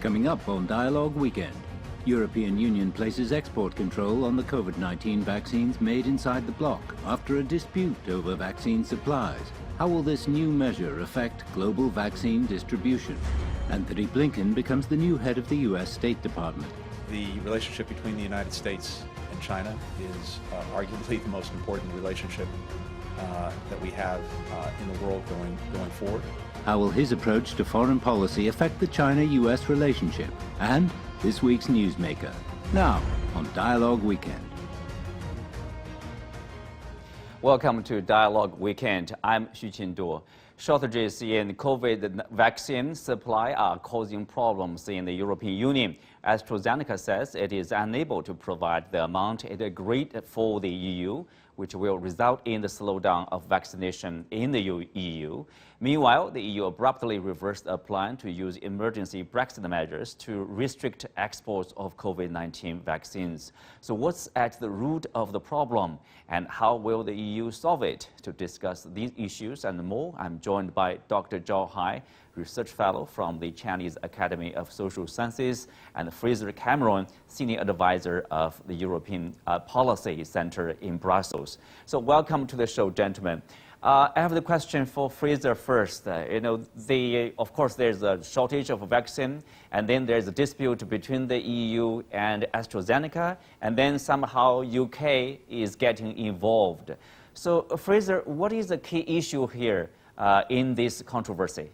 Coming up on Dialogue Weekend, European Union places export control on the COVID-19 vaccines made inside the bloc after a dispute over vaccine supplies. How will this new measure affect global vaccine distribution? Antony Blinken becomes the new head of the U.S. State Department. The relationship between the United States and China is arguably the most important relationship that we have in the world going forward. How will his approach to foreign policy affect the China-U.S. relationship? And this week's newsmaker. Now, on Dialogue Weekend. Welcome to Dialogue Weekend. I'm Xu Qinduo. Shortages in COVID vaccine supply are causing problems in the European Union. AstraZeneca says it is unable to provide the amount it agreed for the EU, which will result in the slowdown of vaccination in the EU. Meanwhile, the EU abruptly reversed a plan to use emergency Brexit measures to restrict exports of COVID-19 vaccines. So what's at the root of the problem, and how will the EU solve it? To discuss these issues and more, I'm joined by Dr. Zhao Hai, Research Fellow from the Chinese Academy of Social Sciences, and Fraser Cameron, Senior Advisor of the European Policy Center in Brussels. So welcome to the show, gentlemen. I have the question for Fraser first. Of course, there's a shortage of vaccine, and then there's a dispute between the EU and AstraZeneca, and then somehow UK is getting involved. So, Fraser, what is the key issue here in this controversy?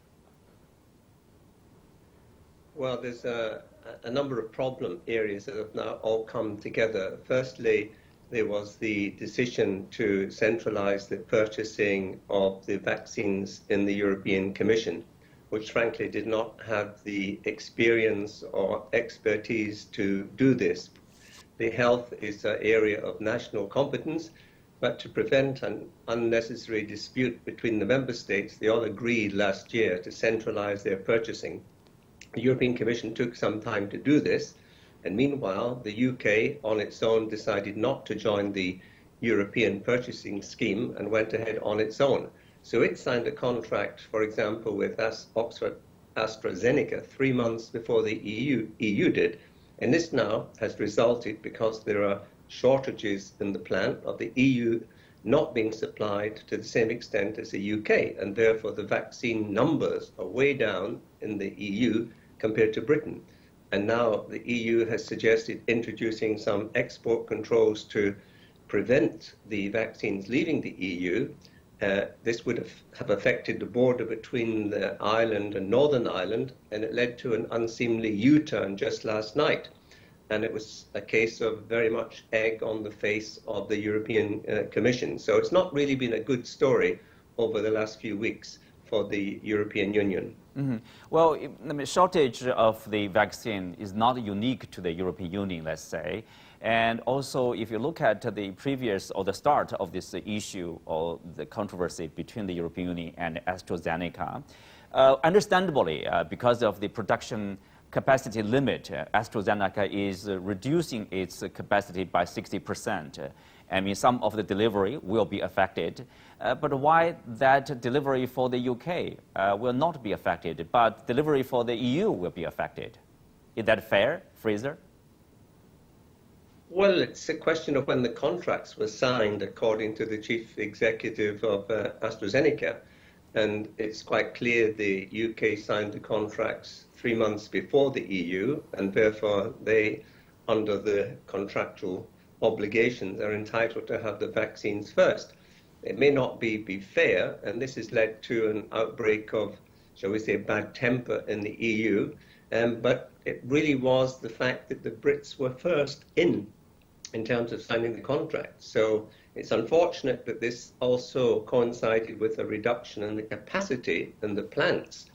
Well, there's a number of problem areas that have now all come together. Firstly, there was the decision to centralize the purchasing of the vaccines in the European Commission, which frankly did not have the experience or expertise to do this. The health is an area of national competence, but to prevent an unnecessary dispute between the member states, they all agreed last year to centralize their purchasing. The European Commission took some time to do this, and meanwhile, the UK on its own decided not to join the European purchasing scheme and went ahead on its own. So it signed a contract, for example, with AstraZeneca 3 months before the EU did, and this now has resulted, because there are shortages in the plant, of the EU not being supplied to the same extent as the UK, and therefore the vaccine numbers are way down in the EU compared to Britain. And now the EU has suggested introducing some export controls to prevent the vaccines leaving the EU. This would have affected the border between Ireland and Northern Ireland, and it led to an unseemly U-turn just last night. And it was a case of very much egg on the face of the European Commission. So it's not really been a good story over the last few weeks for the European Union. Mm-hmm. Well, the shortage of the vaccine is not unique to the European Union, let's say. And also, if you look at the previous or the start of this issue or the controversy between the European Union and AstraZeneca, understandably, because of the production capacity limit, AstraZeneca is reducing its capacity by 60%. I mean, some of the delivery will be affected, but why that delivery for the UK will not be affected, but delivery for the EU will be affected? Is that fair, Fraser? Well, it's a question of when the contracts were signed, according to the chief executive of AstraZeneca. And it's quite clear the UK signed the contracts 3 months before the EU, and therefore they, under the contractual obligations, are entitled to have the vaccines first. It may not be fair, and this has led to an outbreak of, shall we say, bad temper in the EU, but it really was the fact that the Brits were first in terms of signing the contract. So it's unfortunate that this also coincided with a reduction in the capacity in the plants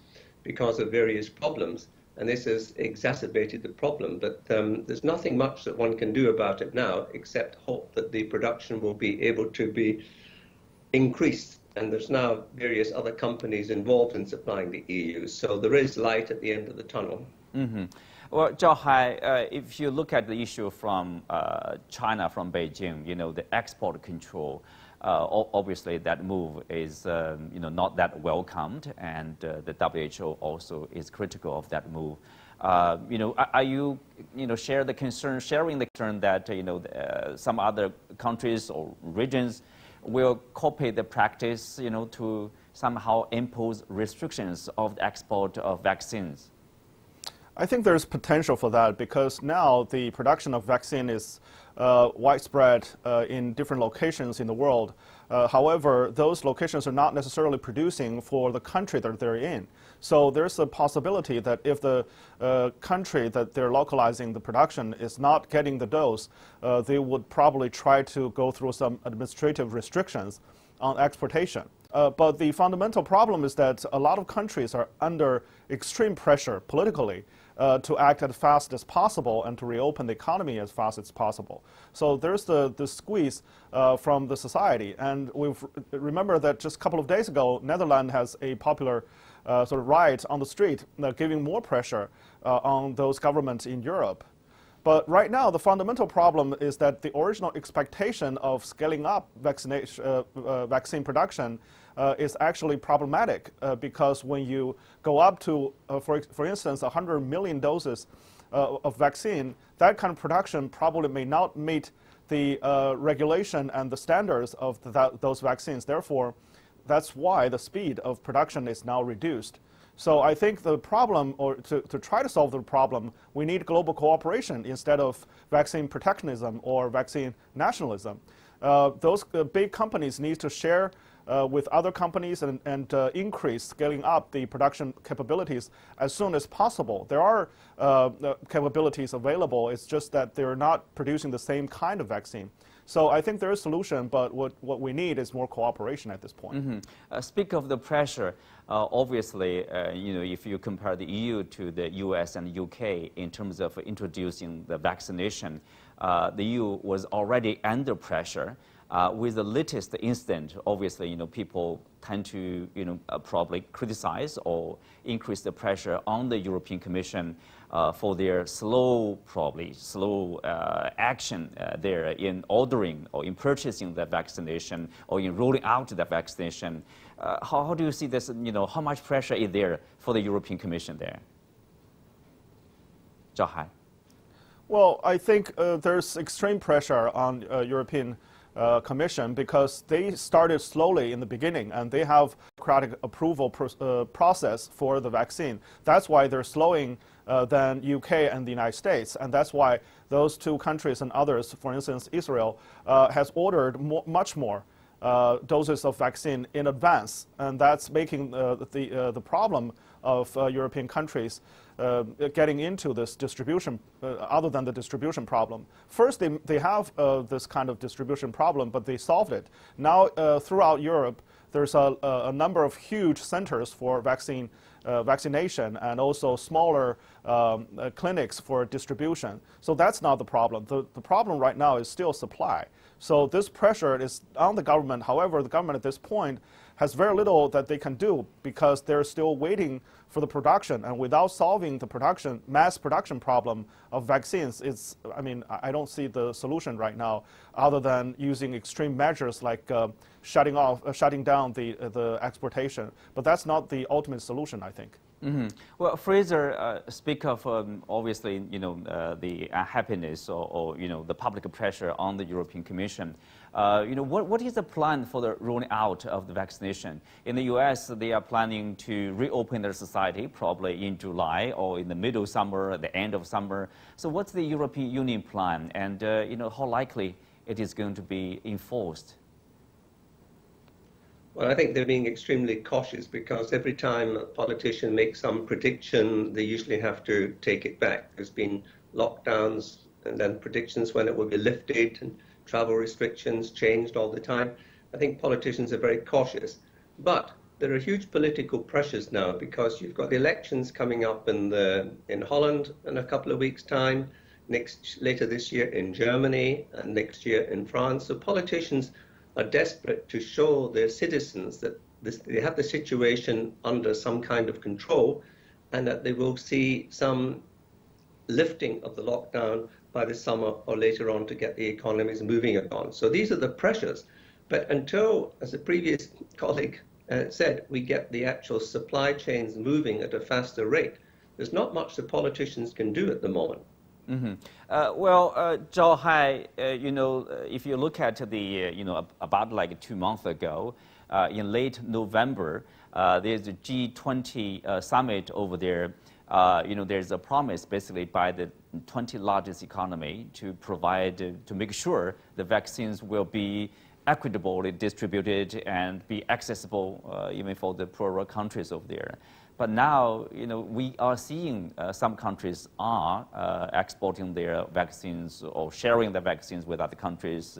because of various problems. And this has exacerbated the problem. But there's nothing much that one can do about it now, except hope that the production will be able to be increased. And there's now various other companies involved in supplying the EU. So there is light at the end of the tunnel. Mm-hmm. Well, Zhao Hai, if you look at the issue from China, from Beijing, the export control, obviously that move is not that welcomed, and the WHO also is critical of that move. Are you, sharing the concern that, some other countries or regions will copy the practice, to somehow impose restrictions of the export of vaccines? I think there's potential for that because now the production of vaccine is widespread in different locations in the world. However, those locations are not necessarily producing for the country that they're in. So there's a possibility that if the country that they're localizing the production is not getting the dose, they would probably try to go through some administrative restrictions on exportation. But the fundamental problem is that a lot of countries are under extreme pressure politically to act as fast as possible and to reopen the economy as fast as possible. So there's the squeeze from the society. And remember that just a couple of days ago, Netherlands has a popular sort of riot on the street, giving more pressure on those governments in Europe. But right now, the fundamental problem is that the original expectation of scaling up vaccine production is actually problematic because when you go up to, for instance, 100 million doses of vaccine, that kind of production probably may not meet the regulation and the standards of those vaccines. Therefore, that's why the speed of production is now reduced. So I think the problem, or to try to solve the problem, we need global cooperation instead of vaccine protectionism or vaccine nationalism. Those big companies need to share with other companies and increase scaling up the production capabilities as soon as possible. There are capabilities available, it's just that they're not producing the same kind of vaccine. So I think there is a solution, but what we need is more cooperation at this point. Mm-hmm. Speak of the pressure, obviously, if you compare the EU to the US and UK in terms of introducing the vaccination, the EU was already under pressure. With the latest incident, obviously, people tend to, probably criticize or increase the pressure on the European Commission for their slow action there in ordering or in purchasing the vaccination or in rolling out the vaccination. How do you see this, how much pressure is there for the European Commission there? Zhao Hai. Well, I think there's extreme pressure on European Commission because they started slowly in the beginning and they have democratic approval process for the vaccine. That's why they're slowing than UK and the United States, and that's why those two countries and others, for instance Israel, has ordered much more doses of vaccine in advance, and that's making the problem of European countries getting into this distribution, other than the distribution problem. First, they have this kind of distribution problem, but they solved it. Now, throughout Europe, there's a number of huge centers for vaccination and also smaller clinics for distribution. So that's not the problem. The problem right now is still supply. So this pressure is on the government. However, the government at this point has very little that they can do because they're still waiting for the production. And without solving the mass production problem of vaccines, I don't see the solution right now other than using extreme measures like shutting down the exportation. But that's not the ultimate solution, I think. Mm-hmm. Well, Fraser, speak of obviously, the unhappiness or the public pressure on the European Commission. What is the plan for the rolling out of the vaccination? In the U.S., they are planning to reopen their society probably in July or in the middle of summer, at the end of summer. So what's the European Union plan, and how likely it is going to be enforced? Well, I think they're being extremely cautious because every time a politician makes some prediction, they usually have to take it back. There's been lockdowns and then predictions when it will be lifted and travel restrictions changed all the time. I think politicians are very cautious. But there are huge political pressures now because you've got the elections coming up in Holland in a couple of weeks' time, later this year in Germany, and next year in France. So politicians are desperate to show their citizens that they have the situation under some kind of control and that they will see some lifting of the lockdown by the summer or later on to get the economies moving again. So these are the pressures. But until, as the previous colleague said, we get the actual supply chains moving at a faster rate, there's not much the politicians can do at the moment. Zhao Hai, if you look at the, about like 2 months ago, in late November, there's a G20 summit over there. There's a promise basically by the 20 largest economy to provide, to make sure the vaccines will be equitably distributed and be accessible even for the poorer countries over there. But now, we are seeing some countries are exporting their vaccines or sharing the vaccines with other countries.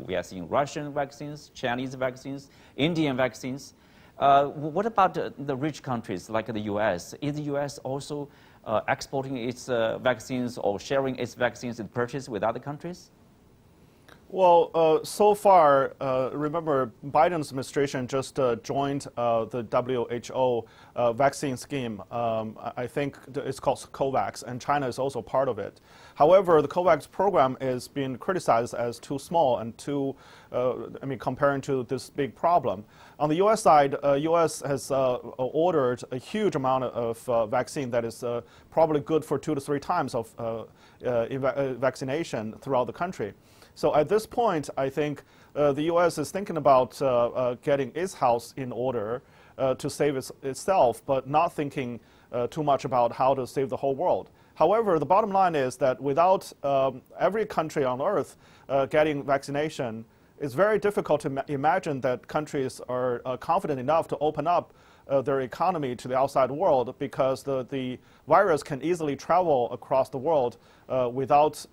We are seeing Russian vaccines, Chinese vaccines, Indian vaccines. What about the rich countries like the U.S.? Is the U.S. also exporting its vaccines or sharing its vaccines in purchase with other countries? Well, so far, remember, Biden's administration just joined the WHO vaccine scheme. I think it's called COVAX, and China is also part of it. However, the COVAX program is being criticized as too small and too, comparing to this big problem. On the U.S. side, U.S. has ordered a huge amount of vaccine that is probably good for 2 to 3 times of vaccination throughout the country. So at this point, I think the U.S. is thinking about getting its house in order to save itself, but not thinking too much about how to save the whole world. However, the bottom line is that without every country on earth getting vaccination, it's very difficult to imagine that countries are confident enough to open up their economy to the outside world, because the virus can easily travel across the world without,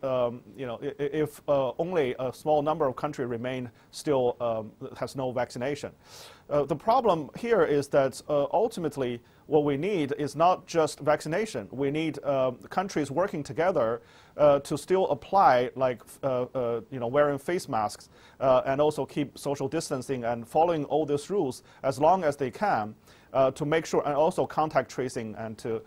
if only a small number of countries remain still has no vaccination. The problem here is that ultimately what we need is not just vaccination. We need countries working together to still apply, like wearing face masks and also keep social distancing and following all these rules as long as they can. To make sure, and also contact tracing, and to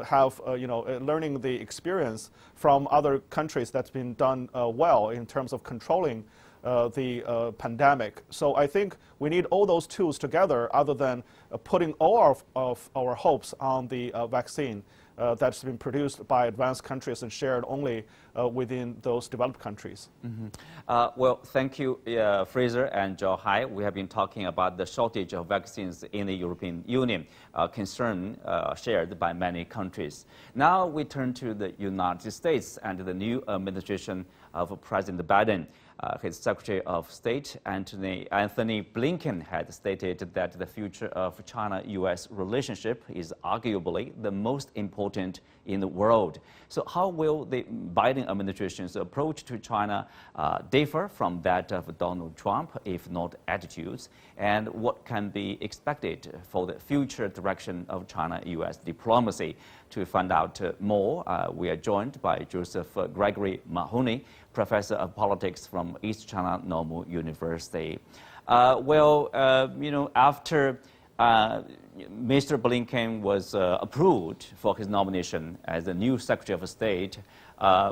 have learning the experience from other countries that's been done well in terms of controlling the pandemic. So I think we need all those tools together, other than putting all of our hopes on the vaccine that's been produced by advanced countries and shared only within those developed countries. Well, thank you, Fraser and Zhao Hai. We have been talking about the shortage of vaccines in the European Union, concern shared by many countries. Now we turn to the United States and the new administration of President Biden. His Secretary of State, Antony Blinken, had stated that the future of China-U.S. relationship is arguably the most important in the world. So how will the Biden administration's approach to China differ from that of Donald Trump, if not attitudes? And what can be expected for the future direction of China-U.S. diplomacy? To find out more, we are joined by Joseph Gregory Mahoney, Professor of Politics from East China Normal University. After Mr. Blinken was approved for his nomination as the new Secretary of State,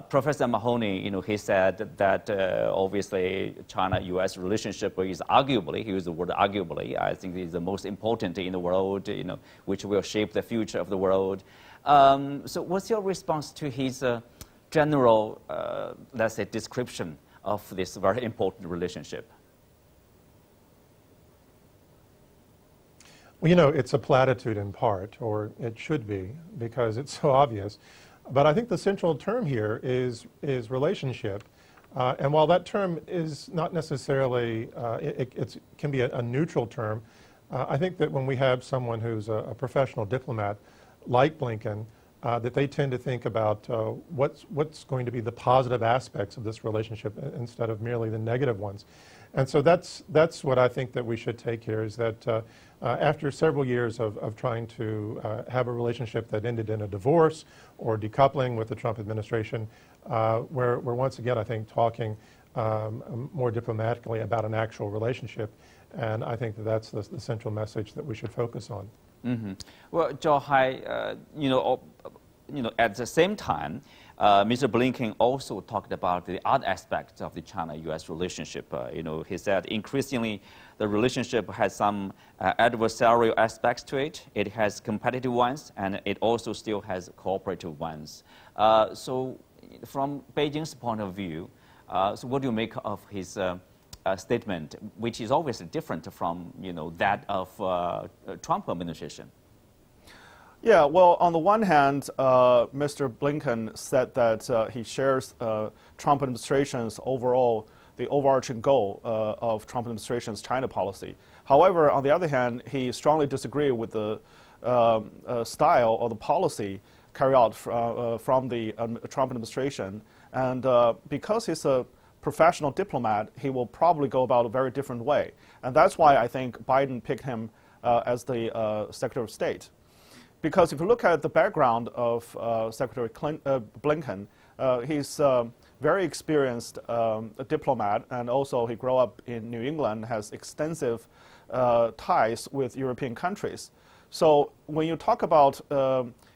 Professor Mahoney, he said that obviously China-U.S. relationship is arguably, he used the word arguably, I think is the most important in the world, which will shape the future of the world. So what's your response to his general, let's say, description of this very important relationship? Well, it's a platitude in part, or it should be, because it's so obvious. But I think the central term here is relationship. And while that term is not necessarily, it can be a neutral term, I think that when we have someone who's a professional diplomat like Blinken, that they tend to think about what's going to be the positive aspects of this relationship instead of merely the negative ones. And so that's what I think that we should take here, is that after several years of trying to have a relationship that ended in a divorce or decoupling with the Trump administration, we're once again, I think, talking more diplomatically about an actual relationship. And I think that that's the central message that we should focus on. Well, Zhao Hai, at the same time, Mr. Blinken also talked about the other aspects of the China-U.S. relationship. He said increasingly the relationship has some adversarial aspects to it. It has competitive ones, and it also still has cooperative ones. So from Beijing's point of view, so what do you make of his statement, which is obviously different from that of Trump administration? Yeah, well, on the one hand, Mr. Blinken said that he shares Trump administration's the overarching goal of Trump administration's China policy. However, on the other hand, he strongly disagreed with the style or the policy carried out from the Trump administration. And because he's a professional diplomat, he will probably go about a very different way. And that's why I think Biden picked him as the Secretary of State. Because if you look at the background of Secretary Blinken, he's very experienced diplomat, and also he grew up in New England, has extensive ties with European countries. So when you talk about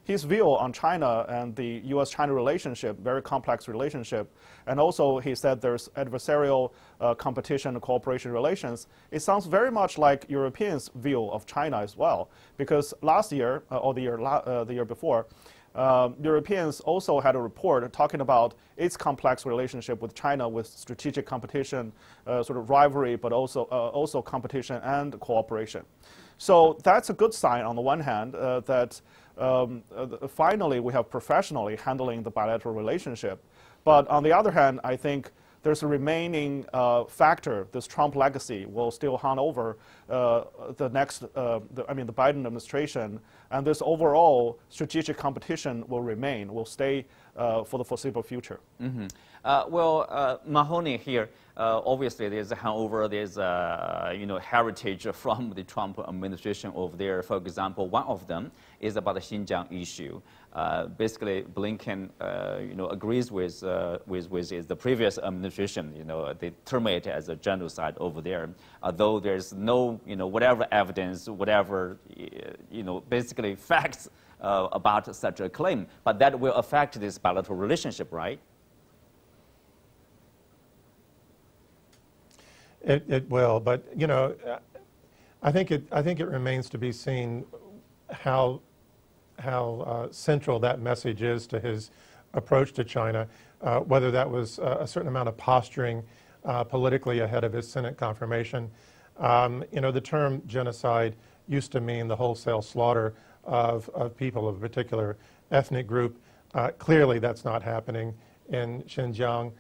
his view on China and the U.S.-China relationship, very complex relationship, and also he said there's adversarial competition and cooperation relations, it sounds very much like Europeans' view of China as well. Because last year, or the year before, Europeans also had a report talking about its complex relationship with China, with strategic competition, sort of rivalry, but also competition and cooperation. So that's a good sign on the one hand that finally we have professionally handling the bilateral relationship. But on the other hand, I think there's a remaining factor. This Trump legacy will still hang over the Biden administration, and this overall strategic competition will remain, will stay for the foreseeable future. Mm-hmm. Mahoney here, obviously there's a hangover, there's heritage from the Trump administration over there. For example, one of them is about the Xinjiang issue. Basically, Blinken, agrees with the previous administration. They terminate it as a genocide over there, although there's no, whatever evidence, whatever, basically facts about such a claim. But that will affect this bilateral relationship, right? It will, but I think it remains to be seen how central that message is to his approach to China, whether that was a certain amount of posturing politically ahead of his Senate confirmation. The term genocide used to mean the wholesale slaughter of people of a particular ethnic group. Clearly that's not happening in Xinjiang.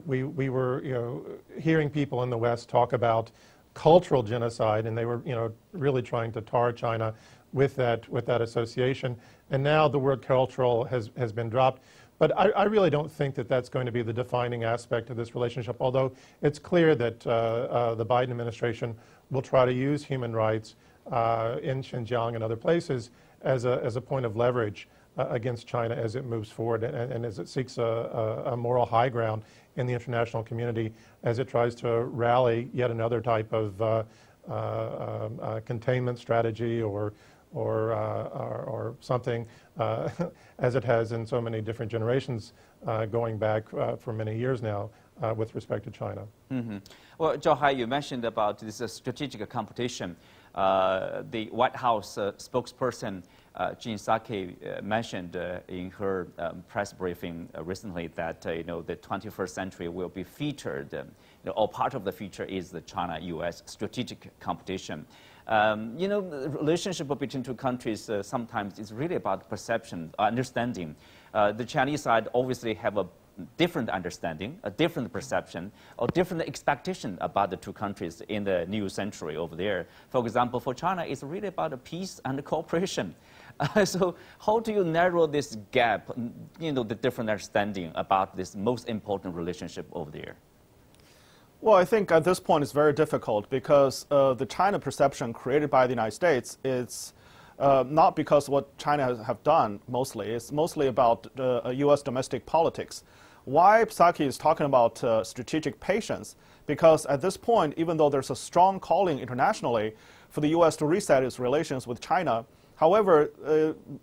We were hearing people in the West talk about cultural genocide, and they were really trying to tar China with that association. And now the word cultural has been dropped. But I really don't think that that's going to be the defining aspect of this relationship, although it's clear that the Biden administration will try to use human rights in Xinjiang and other places as a point of leverage against China as it moves forward and as it seeks a moral high ground in the international community, as it tries to rally yet another type of containment strategy or something, as it has in so many different generations going back for many years now with respect to China. Mm-hmm. Well, Zhao Hai, you mentioned about this strategic competition. The White House spokesperson Jen Psaki mentioned in her press briefing recently that the 21st century will be featured, or part of the feature is the China-U.S. strategic competition. The relationship between two countries sometimes is really about perception, understanding. The Chinese side obviously have a different understanding, a different perception, or different expectation about the two countries in the new century over there. For example, for China, it's really about peace and cooperation. So how do you narrow this gap, the different understanding about this most important relationship over there? Well, I think at this point it's very difficult because the China perception created by the United States is not because what China have done mostly. It's mostly about U.S. domestic politics. Why Psaki is talking about strategic patience? Because at this point, even though there's a strong calling internationally for the U.S. to reset its relations with China, However,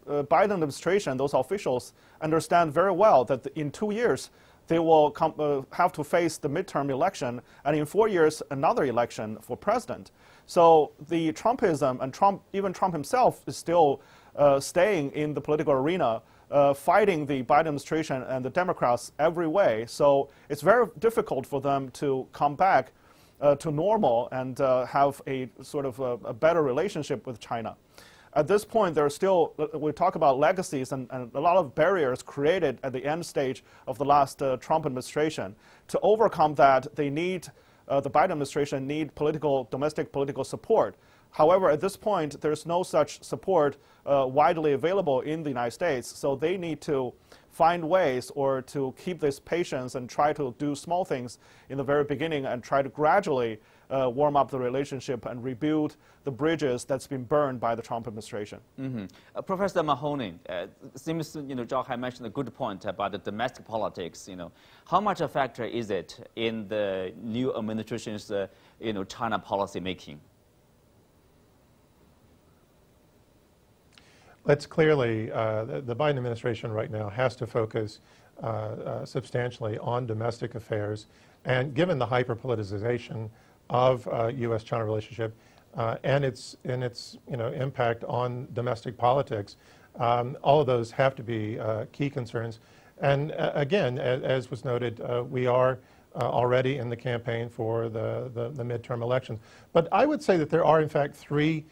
Biden administration, those officials understand very well that in 2 years, they will have to face the midterm election, and in 4 years, another election for president. So the Trumpism, and even Trump himself is still staying in the political arena, fighting the Biden administration and the Democrats every way. So it's very difficult for them to come back to normal and have a sort of a better relationship with China. At this point, there are still, we talk about legacies and a lot of barriers created at the end stage of the last Trump administration. To overcome that, they need, the Biden administration need domestic political support. However, at this point, there's no such support widely available in the United States, so they need to find ways or to keep this patience and try to do small things in the very beginning and try to gradually warm up the relationship and rebuild the bridges that's been burned by the Trump administration. Professor Mahoney, seems Zhao Hai mentioned a good point about the domestic politics. How much a factor is it in the new administration's China policy making? It's clearly, the Biden administration right now has to focus substantially on domestic affairs, and given the hyper-politicization of U.S.-China relationship and its impact on domestic politics, all of those have to be key concerns. And again, as was noted, we are already in the campaign for the midterm elections. But I would say that there are, in fact, three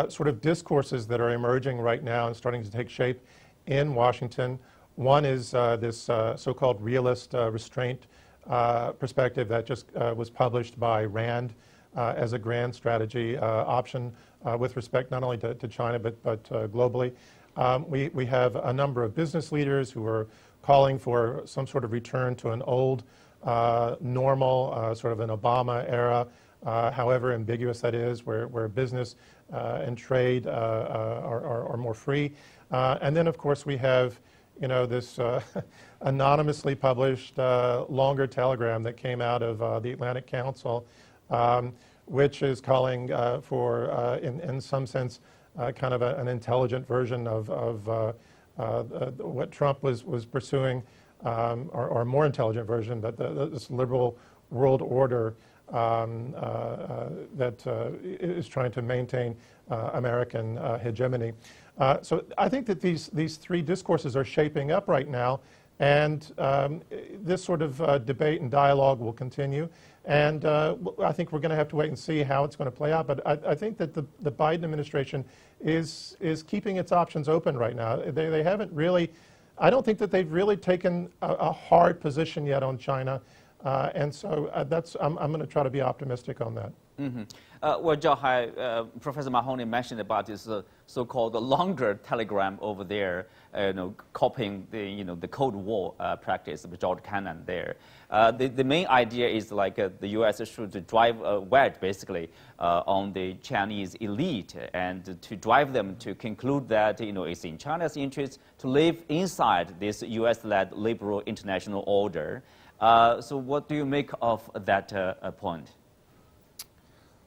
sort of discourses that are emerging right now and starting to take shape in Washington. One is this so-called realist restraint perspective that just was published by RAND as a grand strategy option with respect not only to China but globally. We have a number of business leaders who are calling for some sort of return to an old normal, sort of an Obama era, however ambiguous that is, where business and trade are more free. And then, of course, we have this anonymously published longer telegram that came out of the Atlantic Council, which is calling for, in some sense, kind of an intelligent version of what Trump was pursuing, or a more intelligent version, but this liberal world order that is trying to maintain American hegemony. So I think that these three discourses are shaping up right now, and this sort of debate and dialogue will continue. And I think we're going to have to wait and see how it's going to play out. But I think that the Biden administration is keeping its options open right now. They haven't really, I don't think that they've really taken a hard position yet on China. And so I'm going to try to be optimistic on that. Well, Zhao Hai, Professor Mahoney mentioned about this so-called longer telegram over there, copying the Cold War practice of George Kennan there. The main idea is like the U.S. should drive a wedge, basically, on the Chinese elite and to drive them to conclude that it's in China's interest to live inside this U.S.-led liberal international order. So what do you make of that point?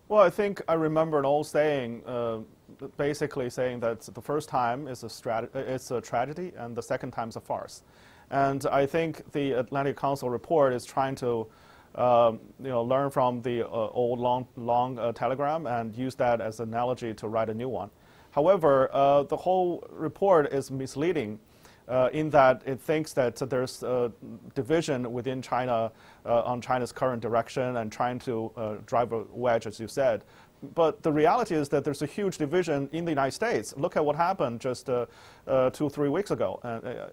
Well, I think I remember an old saying, basically saying that the first time is it's a tragedy and the second time is a farce. And I think the Atlantic Council report is trying to learn from the old long telegram and use that as an analogy to write a new one. However, the whole report is misleading in that it thinks that there's a division within China on China's current direction and trying to drive a wedge, as you said. But the reality is that there's a huge division in the United States. Look at what happened just 2-3 weeks ago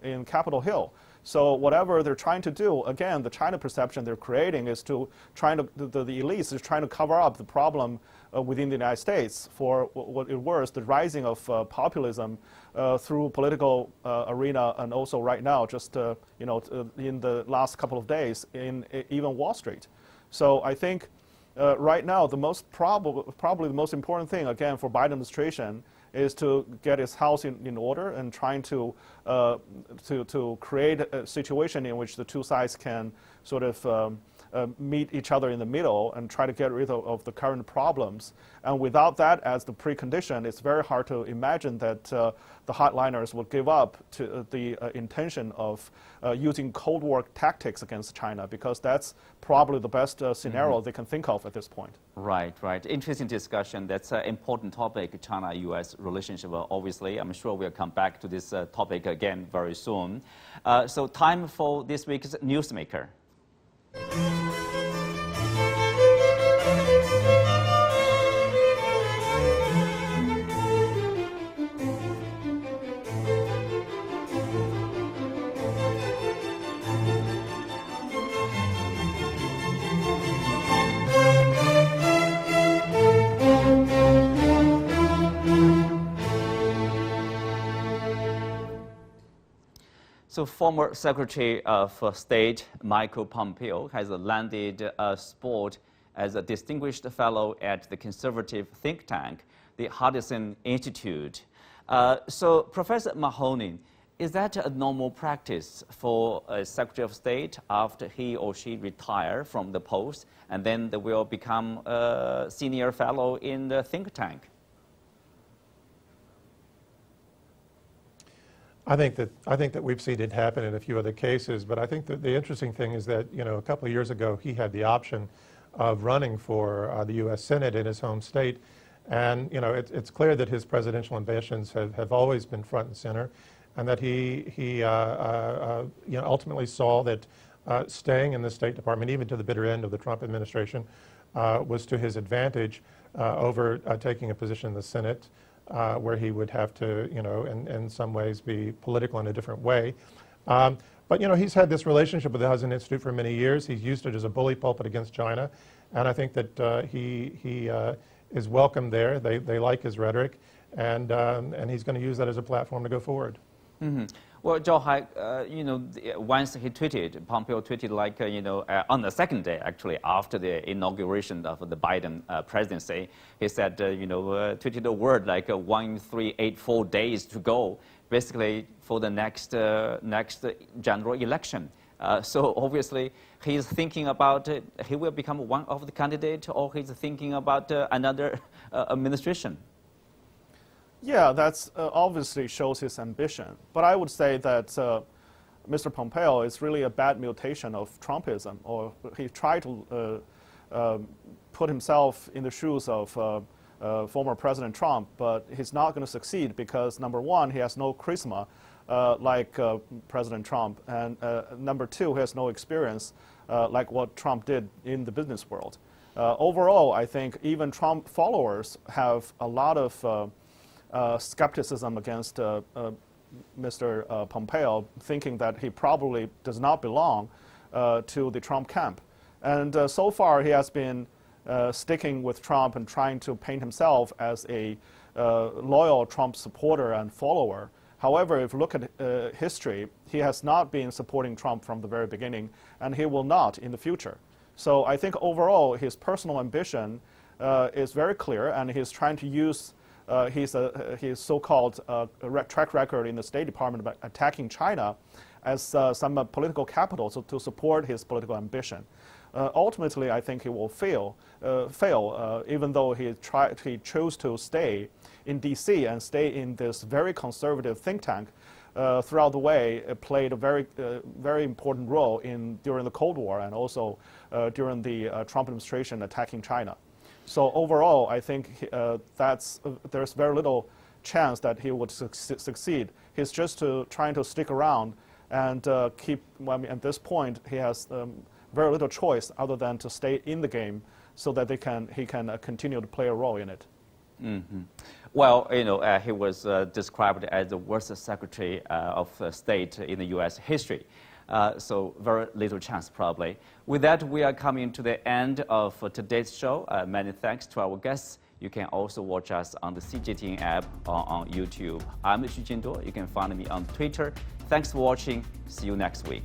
in Capitol Hill. So whatever they're trying to do, again, the China perception they're creating is the elites is trying to cover up the problem within the United States for what it was, the rising of populism through political arena, and also right now, just in the last couple of days, in even Wall Street. So I think right now, probably the most important thing, again, for Biden administration is to get his house in order and trying to to create a situation in which the two sides can sort of meet each other in the middle and try to get rid of the current problems. And without that as the precondition, it's very hard to imagine that the hardliners would give up to the intention of using Cold War tactics against China, because that's probably the best scenario they can think of at this point. Right, right. Interesting discussion. That's an important topic, China-U.S. relationship. Obviously, I'm sure we'll come back to this topic again very soon. So time for this week's Newsmaker. So former Secretary of State Michael Pompeo has landed a spot as a distinguished fellow at the conservative think tank, the Hardison Institute. So Professor Mahoney, is that a normal practice for a Secretary of State after he or she retire from the post, and then they will become a senior fellow in the think tank? I think that we've seen it happen in a few other cases, but I think that the interesting thing is that, you know, a couple of years ago he had the option of running for the U.S. Senate in his home state, and you know it's clear that his presidential ambitions have always been front and center, and that he you know, ultimately saw that staying in the State Department, even to the bitter end of the Trump administration, was to his advantage over taking a position in the Senate. Where he would have to, you know, in some ways be political in a different way. But, you know, he's had this relationship with the Hudson Institute for many years. He's used it as a bully pulpit against China. And I think that he is welcome there. They like his rhetoric. And he's going to use that as a platform to go forward. Mm-hmm. Well, Zhao Hai, you know, once he tweeted, Pompeo tweeted like, you know, on the second day, actually, after the inauguration of the Biden presidency, he said, you know, tweeted a word like 1384 days to go, basically for the next general election. So obviously, he's thinking about he will become one of the candidates, or he's thinking about another administration. Yeah, that's obviously shows his ambition. But I would say that Mr. Pompeo is really a bad mutation of Trumpism, or he tried to put himself in the shoes of former President Trump, but he's not going to succeed because, number one, he has no charisma like President Trump, and number two, he has no experience like what Trump did in the business world. Overall, I think even Trump followers have a lot of skepticism against Mr. Pompeo, thinking that he probably does not belong to the Trump camp. And so far, he has been sticking with Trump and trying to paint himself as a loyal Trump supporter and follower. However, if you look at history, he has not been supporting Trump from the very beginning, and he will not in the future. So I think overall, his personal ambition is very clear, and he's trying to use his so-called track record in the State Department about attacking China as some political capital to support his political ambition. Ultimately, I think he will fail, even though he chose to stay in D.C. and stay in this very conservative think tank. Throughout the way, it played a very important role during the Cold War and also during the Trump administration attacking China. So overall, I think there's very little chance that he would succeed. He's just trying to stick around and keep. Well, I mean, at this point, he has very little choice other than to stay in the game, so that he can continue to play a role in it. Mm-hmm. Well, you know, he was described as the worst Secretary of State in the U.S. history. So very little chance, probably. With that, we are coming to the end of today's show. Many thanks to our guests. You can also watch us on the CGTN app or on YouTube. I'm Xu Jinduo. You can find me on Twitter. Thanks for watching. See you next week.